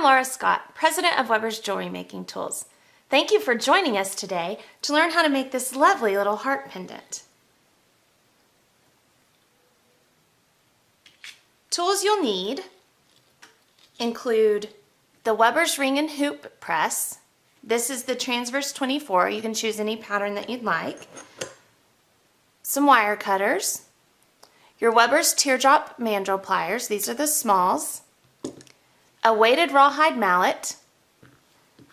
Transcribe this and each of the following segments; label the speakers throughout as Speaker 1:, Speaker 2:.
Speaker 1: I'm Laura Scott, president of Wubbers Jewelry Making Tools. Thank you for joining us today to learn how to make this lovely little heart pendant. Tools you'll need include the Wubbers ring and hoop press. This is the transverse 24. You can choose any pattern that you'd like. Some wire cutters, your Wubbers teardrop mandrel pliers, these are the smalls, a weighted rawhide mallet,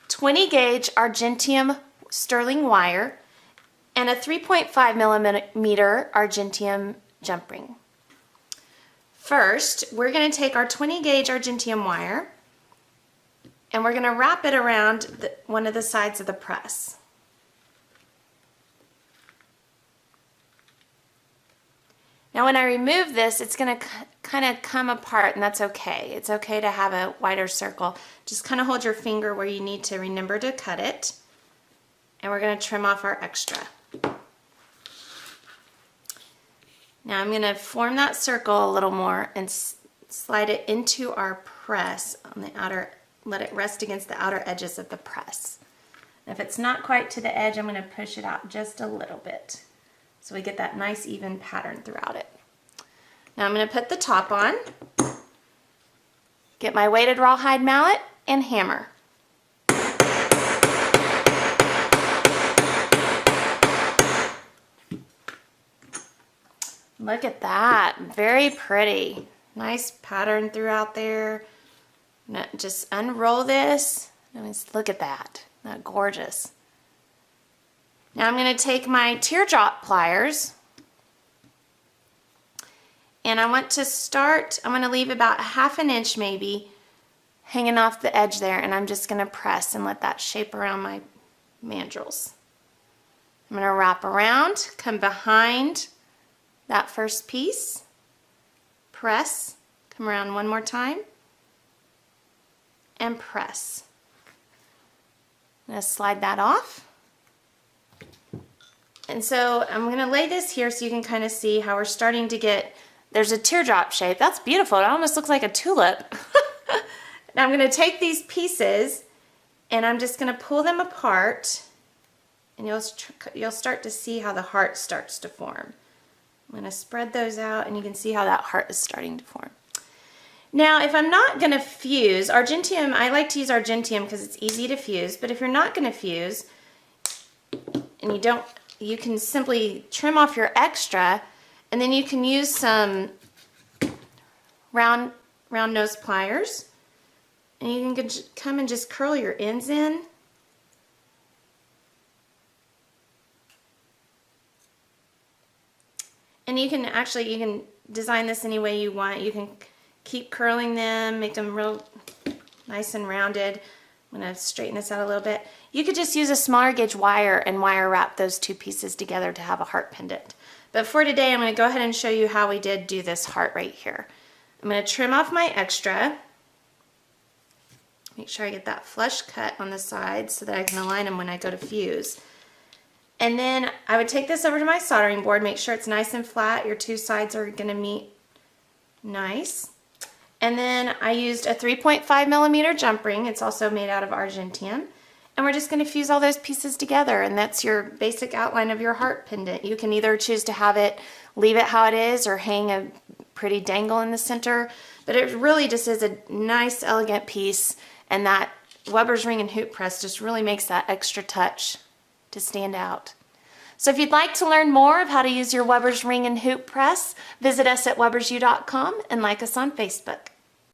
Speaker 1: 20 gauge Argentium sterling wire, and a 3.5 millimeter Argentium jump ring. First, we're going to take our 20 gauge Argentium wire and we're going to wrap it around one of the sides of the press. Now when I remove this, it's going to kind of come apart, and that's okay. It's okay to have a wider circle. Just kind of hold your finger where you need to remember to cut it. And we're going to trim off our extra. Now I'm going to form that circle a little more and slide it into our press on the outer, let it rest against the outer edges of the press. And if it's not quite to the edge, I'm going to push it out just a little bit, so we get that nice even pattern throughout it. Now I'm going to put the top on, get my weighted rawhide mallet and hammer. Look at that, very pretty. Nice pattern throughout there. Now just unroll this, and look at that, isn't that gorgeous? Now I'm going to take my teardrop pliers and I want to start, I'm going to leave about 1/2 inch maybe hanging off the edge there, and I'm just going to press and let that shape around my mandrels. I'm going to wrap around, come behind that first piece, press, come around one more time, and press. I'm going to slide that off. And so I'm going to lay this here so you can kind of see how we're starting to get, there's a teardrop shape. That's beautiful. It almost looks like a tulip. Now I'm going to take these pieces and I'm just going to pull them apart, and you'll start to see how the heart starts to form. I'm going to spread those out and you can see how that heart is starting to form. Now if I'm not going to fuse, Argentium, I like to use Argentium because it's easy to fuse, but if you're not going to fuse and you can simply trim off your extra, and then you can use some round nose pliers, and you can come and just curl your ends in. And you can design this any way you want. You can keep curling them, make them real nice and rounded. I'm going to straighten this out a little bit. You could just use a smaller gauge wire and wire wrap those two pieces together to have a heart pendant. But for today, I'm going to go ahead and show you how we did do this heart right here. I'm going to trim off my extra. Make sure I get that flush cut on the sides so that I can align them when I go to fuse. And then I would take this over to my soldering board, make sure it's nice and flat. Your two sides are going to meet nice. And then I used a 3.5 millimeter jump ring. It's also made out of Argentium. And we're just going to fuse all those pieces together, and that's your basic outline of your heart pendant. You can either choose to have it, leave it how it is, or hang a pretty dangle in the center. But it really just is a nice, elegant piece, and that Wubbers ring and hoop press just really makes that extra touch to stand out. So if you'd like to learn more of how to use your Wubbers ring and hoop press, visit us at wubbersu.com and like us on Facebook.